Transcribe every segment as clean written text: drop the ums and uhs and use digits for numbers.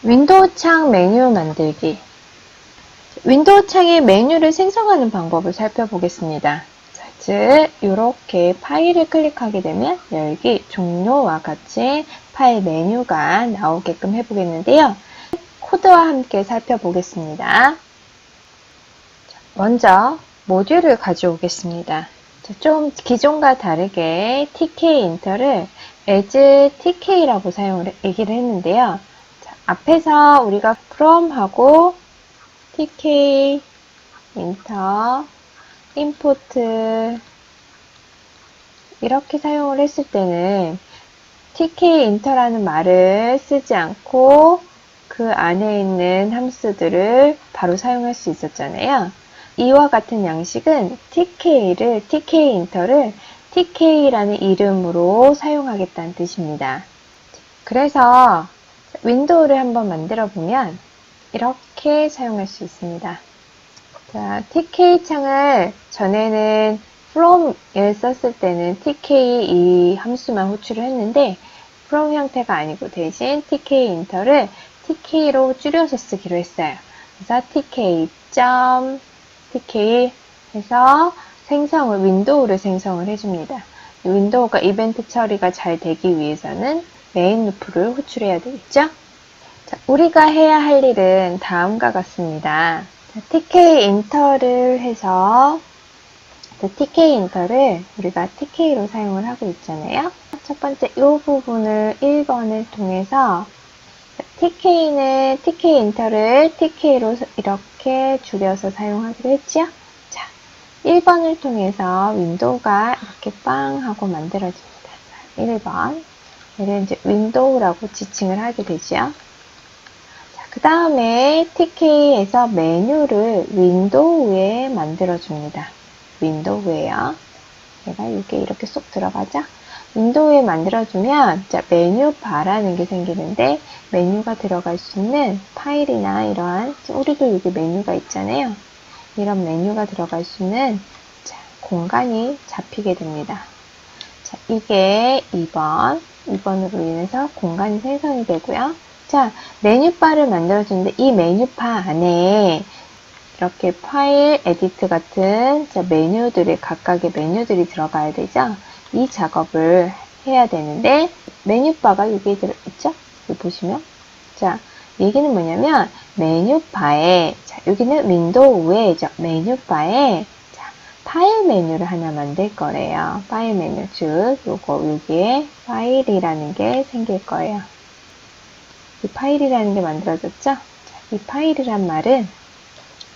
윈도우 창 메뉴 만들기. 윈도우 창에 메뉴를 생성하는 방법을 살펴보겠습니다. 자, 즉 이렇게 파일을 클릭하게 되면 열기, 종료와 같이 파일 메뉴가 나오게끔 해보겠는데요. 코드와 함께 살펴보겠습니다. 먼저 모듈을 가져오겠습니다. 좀 기존과 다르게 TK인터를 as TK라고 얘기를 했는데요. 앞에서 우리가 from하고 tk 인터 import 이렇게 사용을 했을 때는 tk 인터라는 말을 쓰지 않고 그 안에 있는 함수들을 바로 사용할 수 있었잖아요. 이와 같은 양식은 tk 인터를 tk라는 이름으로 사용하겠다는 뜻입니다. 그래서 윈도우를 한번 만들어 보면 이렇게 사용할 수 있습니다. 자, tk 창을 전에는 from을 썼을 때는 tk 이 함수만 호출을 했는데 from 형태가 아니고 대신 tk 인터를 tk로 줄여서 쓰기로 했어요. 그래서 tk 해서 윈도우를 생성을 해줍니다. 윈도우가 이벤트 처리가 잘 되기 위해서는 메인 루프를 호출해야 되겠죠? 자, 우리가 해야 할 일은 다음과 같습니다. TK인터를 해서 TK인터를 우리가 TK로 사용을 하고 있잖아요. 첫 번째 이 부분을 1번을 통해서 TK는 TK인터를 TK로 이렇게 줄여서 사용하기로 했죠? 자, 1번을 통해서 윈도우가 이렇게 빵 하고 만들어집니다. 1번. 얘를 이제 윈도우라고 지칭을 하게 되죠. 그 다음에 TK에서 메뉴를 윈도우에 만들어줍니다. 윈도우에요. 얘가 이게 이렇게 쏙 들어가죠? 윈도우에 만들어주면 자, 메뉴바라는 게 생기는데 메뉴가 들어갈 수 있는 파일이나 이러한 우리도 여기 메뉴가 있잖아요. 이런 메뉴가 들어갈 수 있는 자, 공간이 잡히게 됩니다. 자, 이게 2번으로 인해서 공간이 생성이 되고요. 자, 메뉴바를 만들어주는데 이 메뉴바 안에 이렇게 파일, 에디트 같은 각각의 메뉴들이 들어가야 되죠. 이 작업을 해야 되는데 메뉴바가 여기에 있죠? 여기 보시면 자, 얘기는 뭐냐면 메뉴바에 자, 여기는 윈도우에죠. 메뉴바에 파일 메뉴를 하나 만들 거래요. 파일 메뉴, 즉 여기에 파일이라는 게 생길 거예요. 이 파일이라는 게 만들어졌죠? 자, 이 파일이란 말은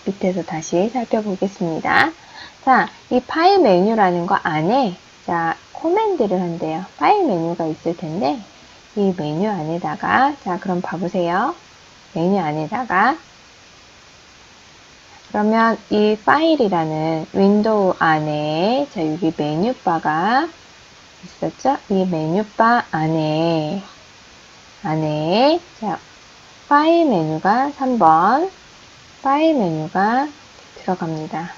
밑에서 다시 살펴보겠습니다. 자, 이 파일 메뉴라는 거 안에 자, 코맨드를 한대요. 파일 메뉴가 있을 텐데 이 메뉴 안에다가 자, 그럼 봐보세요. 메뉴 안에다가 그러면 이 파일이라는 윈도우 안에 자, 여기 메뉴바가 있었죠? 이 메뉴바 안에 자, 파일 메뉴가 3번 파일 메뉴가 들어갑니다.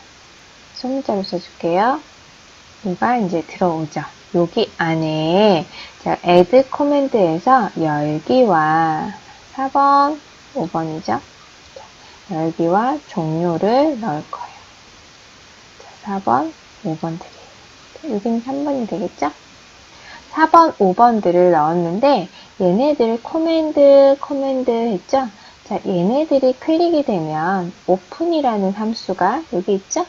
소문자로 써줄게요. 얘가 이제 들어오죠. 여기 안에 자, add command에서 열기와 4번, 5번이죠. 열기와 종료를 넣을 거예요. 자, 4번, 5번들이. 여기는 3번이 되겠죠? 4번, 5번들을 넣었는데 얘네들 코맨드 했죠? 자, 얘네들이 클릭이 되면 오픈이라는 함수가 여기 있죠?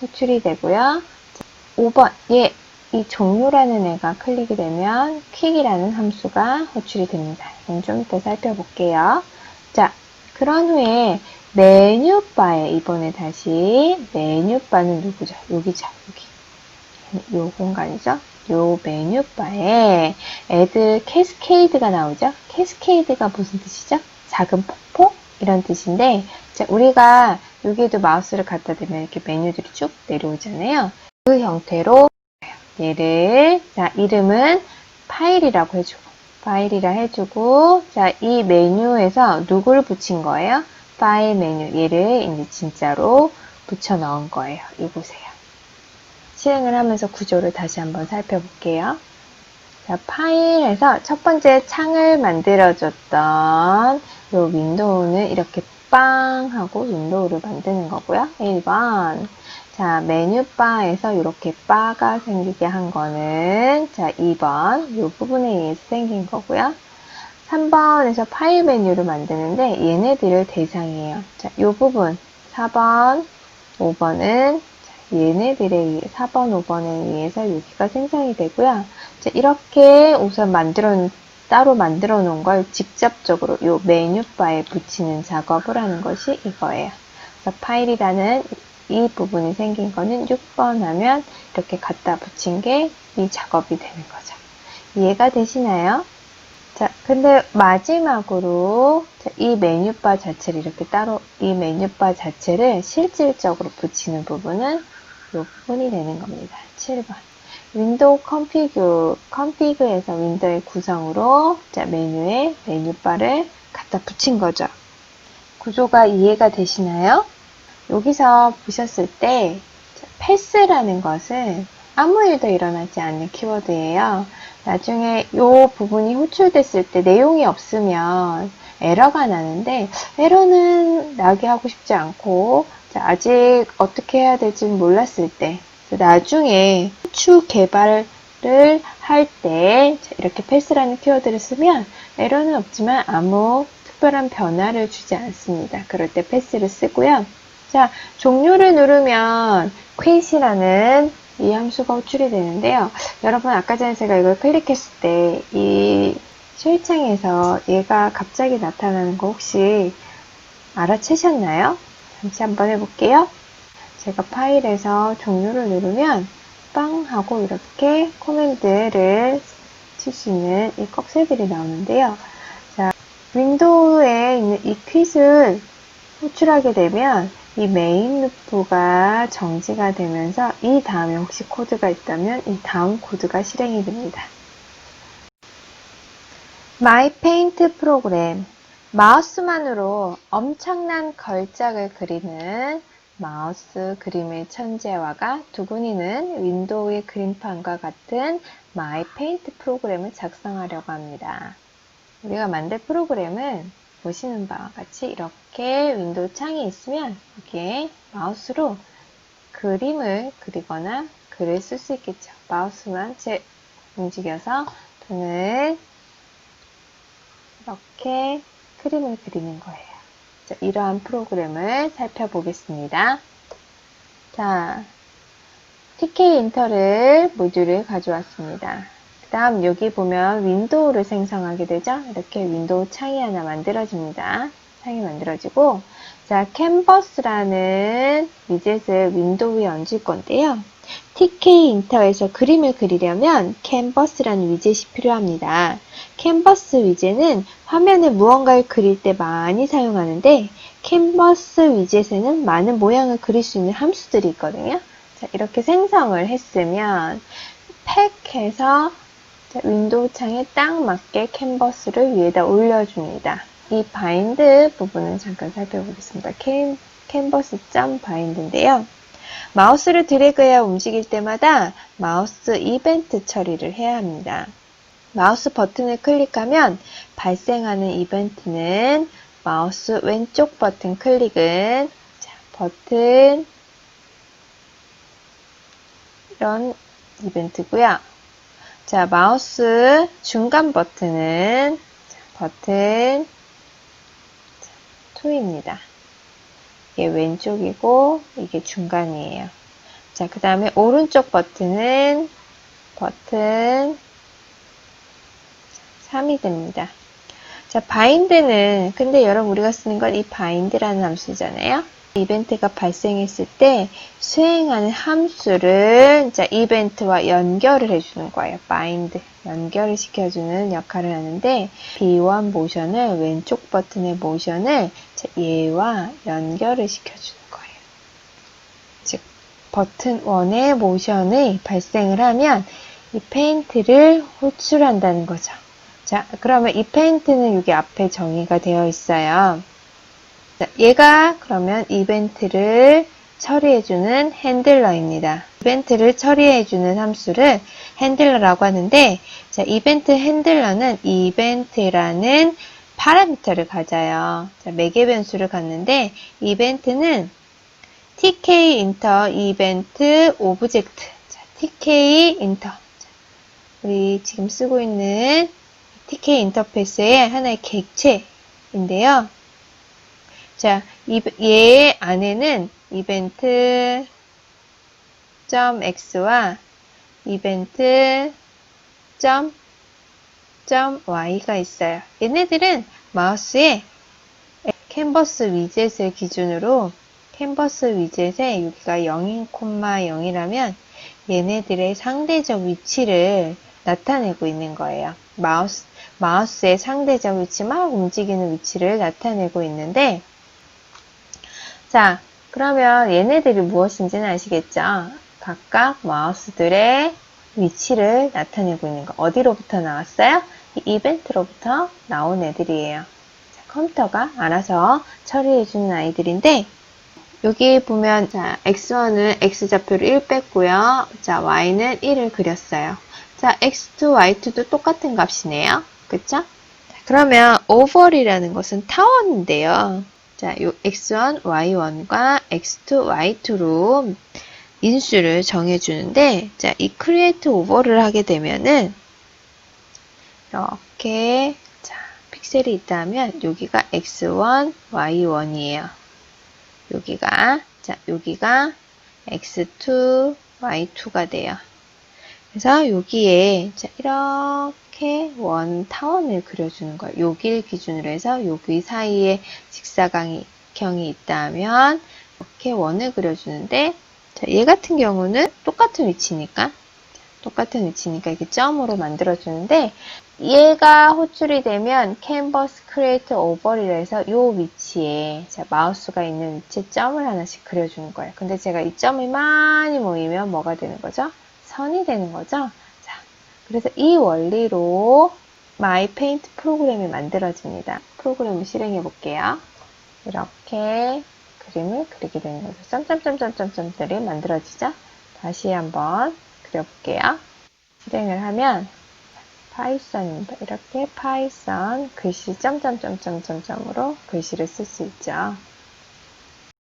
호출이 되고요. 5번, 이 종료라는 애가 클릭이 되면 퀵이라는 함수가 호출이 됩니다. 이건 좀 이따 살펴볼게요. 자, 그런 후에 메뉴바에 이번에 다시 메뉴바는 누구죠? 여기죠. 여기. 요 공간이죠. 요 메뉴바에 add cascade가 나오죠. cascade가 무슨 뜻이죠? 작은 폭포? 이런 뜻인데 자, 우리가 여기에도 마우스를 갖다 대면 이렇게 메뉴들이 쭉 내려오잖아요. 그 형태로 얘를 자, 이름은 파일이라고 해주고 자, 이 메뉴에서 누굴 붙인 거예요? 파일 메뉴 얘를 이제 진짜로 붙여 넣은 거예요. 이곳에요. 실행을 하면서 구조를 다시 한번 살펴볼게요. 자, 파일에서 첫 번째 창을 만들어줬던 요 윈도우는 이렇게 빵 하고 윈도우를 만드는 거고요. 1번. 자, 메뉴바에서 이렇게 바가 생기게 한 거는 자, 2번. 요 부분에 의해서 생긴 거고요. 3번에서 파일 메뉴를 만드는데 얘네들을 대상이에요. 자, 요 부분 4번, 5번은 얘네들에 의해 4번, 5번에 의해서 여기가 생성이 되고요. 자, 이렇게 우선 따로 만들어 놓은 걸 직접적으로 요 메뉴바에 붙이는 작업을 하는 것이 이거예요. 그래서 파일이라는 이 부분이 생긴 거는 6번 하면 이렇게 갖다 붙인 게 이 작업이 되는 거죠. 이해가 되시나요? 자, 근데 마지막으로 이 메뉴바 자체를 이렇게 따로 이 메뉴바 자체를 실질적으로 붙이는 부분은 이 부분이 되는 겁니다. 7번. 윈도우 컨피그에서 윈도우의 구성으로 자, 메뉴에 메뉴바를 갖다 붙인 거죠. 구조가 이해가 되시나요? 여기서 보셨을 때 패스라는 것은 아무 일도 일어나지 않는 키워드예요. 나중에 이 부분이 호출됐을 때 내용이 없으면 에러가 나는데 에러는 나게 하고 싶지 않고 아직 어떻게 해야 될지 몰랐을 때 나중에 후추 개발을 할 때 이렇게 패스라는 키워드를 쓰면 에러는 없지만 아무 특별한 변화를 주지 않습니다. 그럴 때 패스를 쓰고요. 자, 종료를 누르면 quit이라는 이 함수가 호출이 되는데요. 여러분 아까 전에 제가 이걸 클릭했을 때 이 실창에서 얘가 갑자기 나타나는 거 혹시 알아채셨나요? 잠시 한번 해볼게요. 제가 파일에서 종료를 누르면 빵 하고 이렇게 코맨드를 칠 수 있는 이 꺽쇠들이 나오는데요. 자, 윈도우에 있는 이 퀴즈를 호출하게 되면 이 메인 루프가 정지가 되면서 이 다음에 혹시 코드가 있다면 이 다음 코드가 실행이 됩니다. My Paint 프로그램. 마우스만으로 엄청난 걸작을 그리는 마우스 그림의 천재와가 두근이는 윈도우의 그림판과 같은 My Paint 프로그램을 작성하려고 합니다. 우리가 만들 프로그램은 보시는 바와 같이 이렇게 윈도우 창이 있으면 여기에 마우스로 그림을 그리거나 글을 쓸 수 있겠죠. 마우스만 움직여서 또는 이렇게 그림을 그리는 거예요. 자, 이러한 프로그램을 살펴보겠습니다. 자, TK 인터를 모듈을 가져왔습니다. 그 다음 여기 보면 윈도우를 생성하게 되죠. 이렇게 윈도우 창이 하나 만들어집니다. 창이 만들어지고 자, 캔버스라는 위젯을 윈도우에 얹을 건데요. TK 인터에서 그림을 그리려면 캔버스라는 위젯이 필요합니다. 캔버스 위젯은 화면에 무언가를 그릴 때 많이 사용하는데 캔버스 위젯에는 많은 모양을 그릴 수 있는 함수들이 있거든요. 자, 이렇게 생성을 했으면 팩해서 윈도우 창에 딱 맞게 캔버스를 위에다 올려줍니다. 이 바인드 부분은 잠깐 살펴보겠습니다. canvas.bind인데요. 마우스를 드래그해야 움직일 때마다 마우스 이벤트 처리를 해야 합니다. 마우스 버튼을 클릭하면 발생하는 이벤트는 마우스 왼쪽 버튼 클릭은 버튼 이런 이벤트고요. 자, 마우스 중간 버튼은 버튼 2입니다. 이게 왼쪽이고 이게 중간이에요. 자, 그 다음에 오른쪽 버튼은 버튼 3이 됩니다. 자, 바인드는 근데 여러분 우리가 쓰는 건 이 바인드라는 함수잖아요. 이벤트가 발생했을 때 수행하는 함수를 이벤트와 연결을 해주는 거예요. 바인드, 연결을 시켜주는 역할을 하는데 B1 모션을 왼쪽 버튼의 모션을 얘와 연결을 시켜주는 거예요. 즉 버튼 1의 모션이 발생을 하면 이 페인트를 호출한다는 거죠. 자, 그러면 이 페인트는 여기 앞에 정의가 되어 있어요. 자, 얘가 그러면 이벤트를 처리해주는 핸들러입니다. 이벤트를 처리해주는 함수를 핸들러라고 하는데, 자, 이벤트 핸들러는 이벤트라는 파라미터를 가져요. 자, 매개 변수를 갖는데, 이벤트는 tk 인터 이벤트 오브젝트. 자, tk 인터. 우리 지금 쓰고 있는 tk 인터페이스의 하나의 객체인데요. 자, 얘 안에는 이벤트 .x와 이벤트 .y가 있어요. 얘네들은 마우스에 캔버스 위젯을 기준으로 캔버스 위젯에 여기가 0,0이라면 얘네들의 상대적 위치를 나타내고 있는 거예요. 마우스의 상대적 위치, 막 움직이는 위치를 나타내고 있는데, 자, 그러면 얘네들이 무엇인지는 아시겠죠? 각각 마우스들의 위치를 나타내고 있는 거. 어디로부터 나왔어요? 이 이벤트로부터 나온 애들이에요. 자, 컴퓨터가 알아서 처리해주는 아이들인데, 여기 보면, 자, x1은 x좌표를 1 뺐고요. 자, y는 1을 그렸어요. 자, x2, y2도 똑같은 값이네요. 그쵸? 자, 그러면 over이라는 것은 타원인데요. 자, 요 x1, y1과 x2, y2로 인수를 정해주는데, 자, 이 create over를 하게 되면은, 이렇게, 자, 픽셀이 있다면, 여기가 x1, y1이에요. 여기가 x2, y2가 돼요. 그래서 여기에, 자, 이렇게 원 타원을 그려주는 거예요. 여기를 기준으로 해서 여기 사이에 직사각형이 있다면 이렇게 원을 그려주는데, 자, 얘 같은 경우는 똑같은 위치니까 이렇게 점으로 만들어주는데, 얘가 호출이 되면 canvas create over이라 해서 이 위치에, 자, 마우스가 있는 위치에 점을 하나씩 그려주는 거예요. 근데 제가 이 점이 많이 모이면 뭐가 되는 거죠? 선이 되는 거죠. 자, 그래서 이 원리로 mypaint 프로그램이 만들어집니다. 프로그램을 실행해 볼게요. 이렇게 그림을 그리게 되는 거죠. 점점점점점점들이 만들어지죠. 다시 한번 그려볼게요. 실행을 하면 파이썬입니다. 이렇게 파이썬 글씨 점점점점점점으로 글씨를 쓸 수 있죠.